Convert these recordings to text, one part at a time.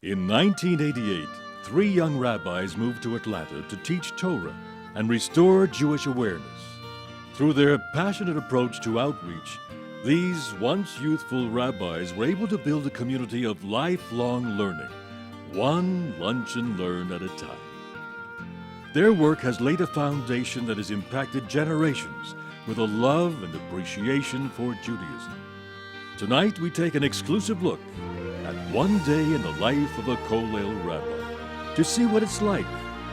In 1988, three young rabbis moved to Atlanta to teach Torah and restore Jewish awareness. Through their passionate approach to outreach, these once youthful rabbis were able to build a community of lifelong learning, one lunch and learn at a time. Their work has laid a foundation that has impacted generations with a love and appreciation for Judaism. Tonight, we take an exclusive look at one day in the life of a Kollel rabbi to see what it's like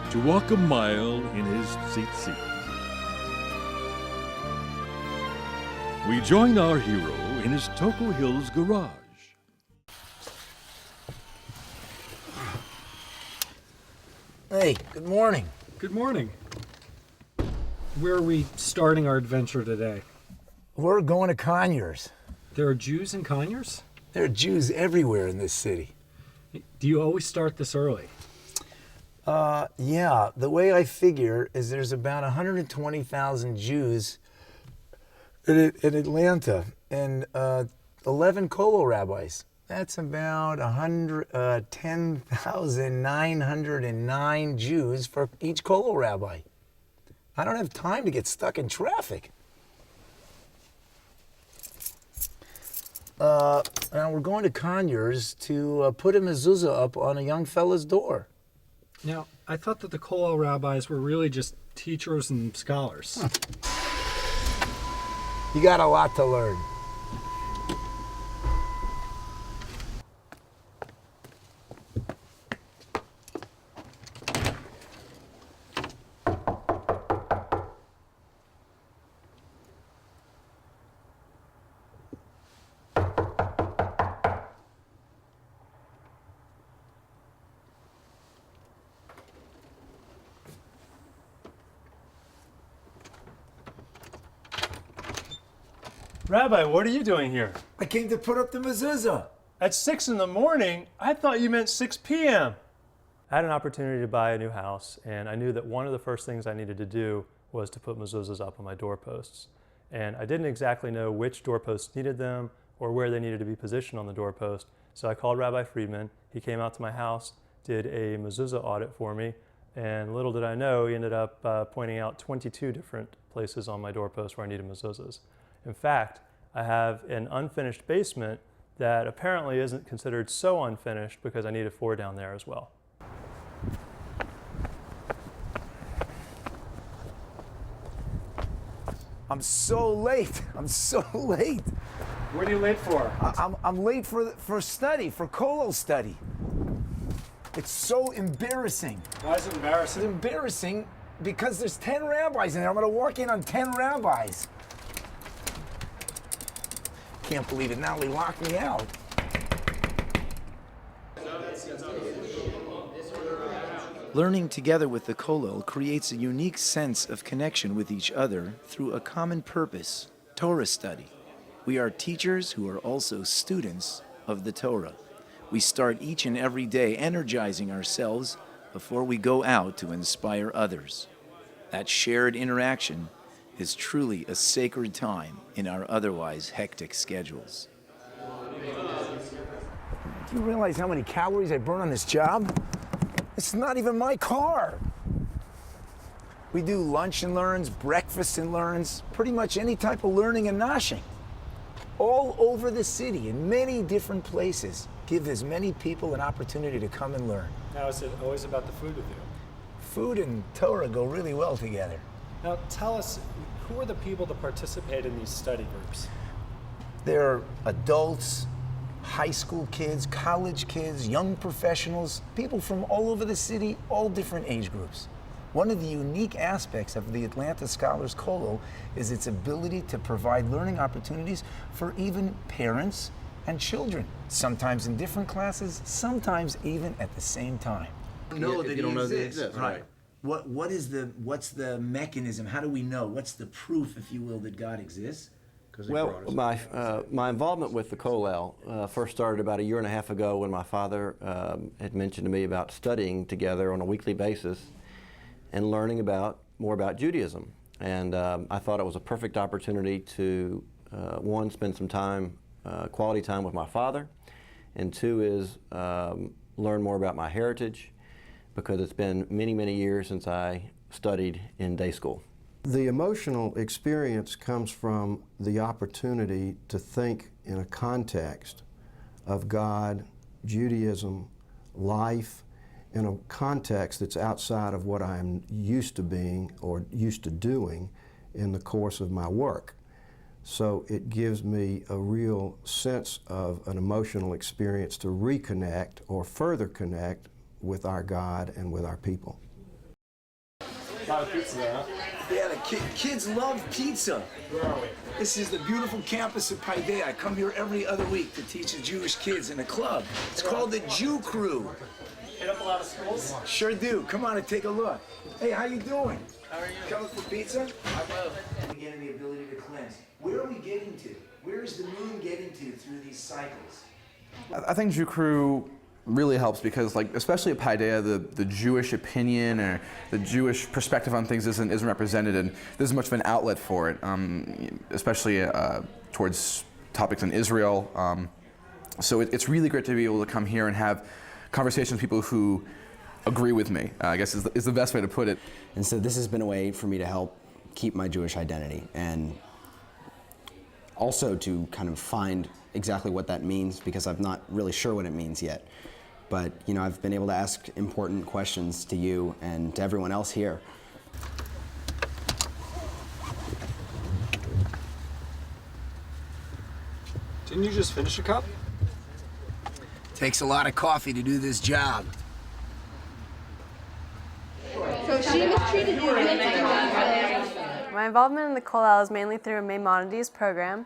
to walk a mile in his tzitzit. We join our hero in his Toco Hills garage. Hey, good morning. Good morning. Where are we starting our adventure today? We're going to Conyers. There are Jews in Conyers? There are Jews everywhere in this city. Do you always start this early? Yeah, the way I figure is there's about 120,000 Jews in Atlanta and 11 Kollel rabbis. That's about 10,909 Jews for each Kollel rabbi. I don't have time to get stuck in traffic. Now we're going to Conyers to put a mezuzah up on a young fella's door. Now, I thought that the Kollel rabbis were really just teachers and scholars. You got a lot to learn. Rabbi, what are you doing here? I came to put up the mezuzah. At 6 in the morning? I thought you meant 6 p.m. I had an opportunity to buy a new house, and I knew that one of the first things I needed to do was to put mezuzahs up on my doorposts. And I didn't exactly know which doorposts needed them or where they needed to be positioned on the doorpost. So I called Rabbi Friedman. He came out to my house, did a mezuzah audit for me, and little did I know, he ended up pointing out 22 different places on my doorpost where I needed mezuzahs. In fact, I have an unfinished basement that apparently isn't considered so unfinished because I need a floor down there as well. I'm so late. I'm so late. What are you late for? I'm late for study, for Kollel study. It's so embarrassing. Why is it It's embarrassing? embarrassing because there's 10 rabbis in there. I'm going to walk in on 10 rabbis. Can't believe it. Now they locked me out. Learning together with the Kollel creates a unique sense of connection with each other through a common purpose, Torah study. We are teachers who are also students of the Torah. We start each and every day energizing ourselves before we go out to inspire others. That shared interaction is truly a sacred time in our otherwise hectic schedules. Do you realize how many calories I burn on this job? It's not even my car. We do lunch and learns, breakfast and learns, pretty much any type of learning and noshing. All over the city, in many different places. Give as many people an opportunity to come and learn. Now, is it always about the food with you? Food and Torah go really well together. Now, tell us, who are the people that participate in these study groups? There are adults, high school kids, college kids, young professionals, people from all over the city, all different age groups. One of the unique aspects of the Atlanta Scholars Kollel is its ability to provide learning opportunities for even parents and children, sometimes in different classes, sometimes even at the same time. Know that you don't know that it exists, right? What's the mechanism? How do we know? What's the proof, if you will, that God exists? Well, my involvement with the Kollel first started about a year and a half ago when my father had mentioned to me about studying together on a weekly basis and learning more about Judaism. And I thought it was a perfect opportunity to, one, spend some time, quality time with my father, and two is learn more about my heritage, because it's been many, many years since I studied in day school. The emotional experience comes from the opportunity to think in a context of God, Judaism, life, in a context that's outside of what I'm used to being or used to doing in the course of my work. So it gives me a real sense of an emotional experience to reconnect or further connect with our God and with our people. Yeah, the kids love pizza. Where are we? This is the beautiful campus of Paideia. I come here every other week to teach the Jewish kids in a club. It's called the Jew Crew. Hit up a lot of schools? Sure do. Come on and take a look. Hey, how you doing? How are you? Coming for pizza? I will. Getting the ability to cleanse. Where are we getting to? Where is the moon getting to through these cycles? I think Jew Crew really helps because, like, especially at Paideia, the Jewish opinion or the Jewish perspective on things isn't represented, and there's much of an outlet for it, especially towards topics in Israel. So it's really great to be able to come here and have conversations with people who agree with me, I guess is the best way to put it. And so this has been a way for me to help keep my Jewish identity and also to kind of find exactly what that means, because I'm not really sure what it means yet. But, you know, I've been able to ask important questions to you and to everyone else here. Didn't you just finish a cup? Takes a lot of coffee to do this job. So she mistreated you. My involvement in the Kollel is mainly through a Maimonides program.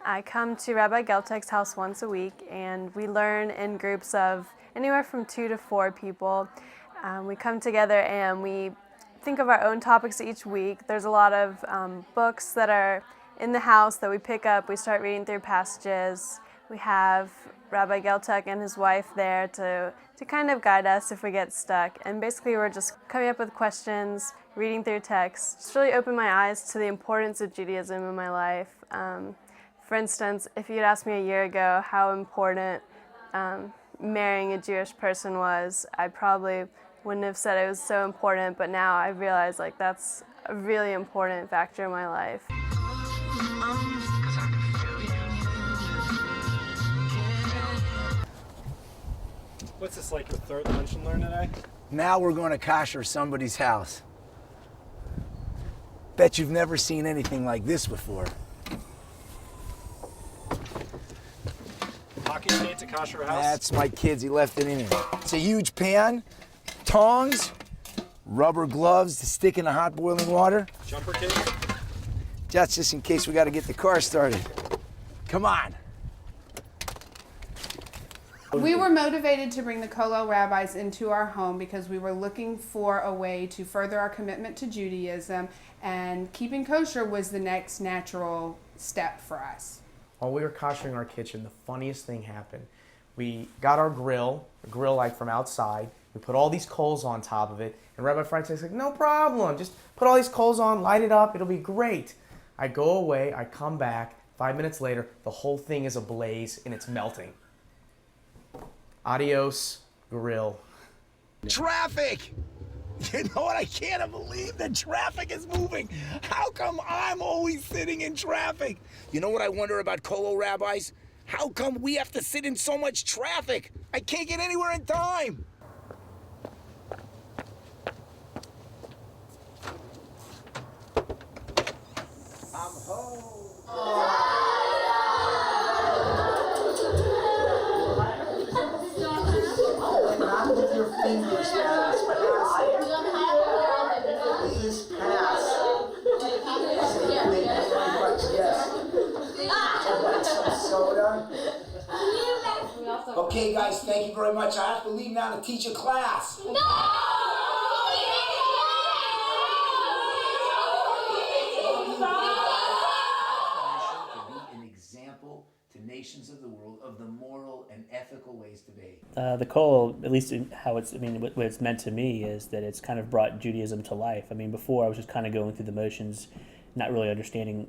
I come to Rabbi Geltek's house once a week, and we learn in groups of anywhere from 2 to 4 people. We come together and we think of our own topics each week. There's a lot of books that are in the house that we pick up. We start reading through passages. We have Rabbi Geltek and his wife there to kind of guide us if we get stuck. And basically we're just coming up with questions, reading through texts. It's really opened my eyes to the importance of Judaism in my life. For instance, if you'd asked me a year ago how important marrying a Jewish person was, I probably wouldn't have said it was so important, but now I realize like that's a really important factor in my life. What's this, like your third lunch and learn today? Now we're going to kosher somebody's house. Bet you've never seen anything like this before. Hockey skates at kosher house? That's my kids, he left it in here. It's a huge pan, tongs, rubber gloves to stick in the hot boiling water. Jumper cake? That's just in case we got to get the car started. Come on. We were motivated to bring the Kollel rabbis into our home because we were looking for a way to further our commitment to Judaism, and keeping kosher was the next natural step for us. While we were koshering our kitchen, the funniest thing happened. We got our grill, a grill light from outside. We put all these coals on top of it, and Rabbi Francis said, "No problem, just put all these coals on, light it up, it'll be great." I go away, I come back, 5 minutes later, the whole thing is ablaze and it's melting. Adios, grill. Traffic! You know what? I can't believe the traffic is moving. How come I'm always sitting in traffic? You know what I wonder about Kollel rabbis? How come we have to sit in so much traffic? I can't get anywhere in time. I'm home. Not with your fingers, pass. Please pass. Yes. Some soda. Okay, guys, thank you very much. I have to leave now to teach a class. No! To nations of the world of the moral and ethical ways to be. The Kollel, at least in how it's, I mean, what it's meant to me is that it's kind of brought Judaism to life. I mean, before I was just kind of going through the motions, not really understanding,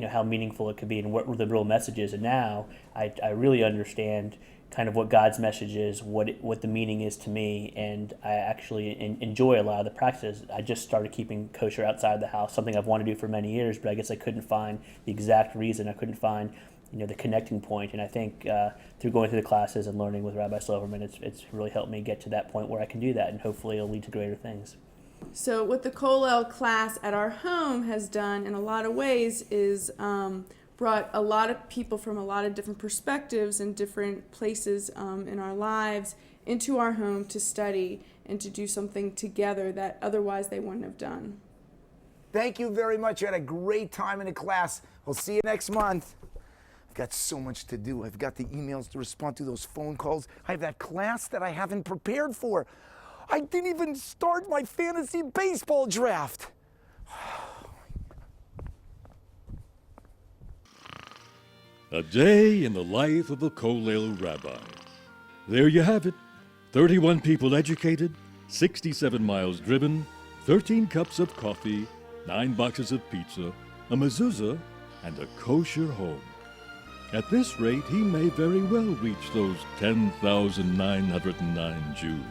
how meaningful it could be and what the real message is. And now I really understand kind of what God's message is, what the meaning is to me, and I actually enjoy a lot of the practices. I just started keeping kosher outside the house, something I've wanted to do for many years, but I guess I couldn't find the exact reason. I couldn't find the connecting point, and I think through going through the classes and learning with Rabbi Silverman, it's really helped me get to that point where I can do that, and hopefully it'll lead to greater things. So what the Kollel class at our home has done in a lot of ways is brought a lot of people from a lot of different perspectives and different places in our lives into our home to study and to do something together that otherwise they wouldn't have done. Thank you very much. You had a great time in the class. We'll see you next month. I've got so much to do. I've got the emails to respond to, those phone calls. I have that class that I haven't prepared for. I didn't even start my fantasy baseball draft. A day in the life of a Kollel rabbi. There you have it. 31 people educated, 67 miles driven, 13 cups of coffee, 9 boxes of pizza, a mezuzah, and a kosher home. At this rate, he may very well reach those 10,909 Jews.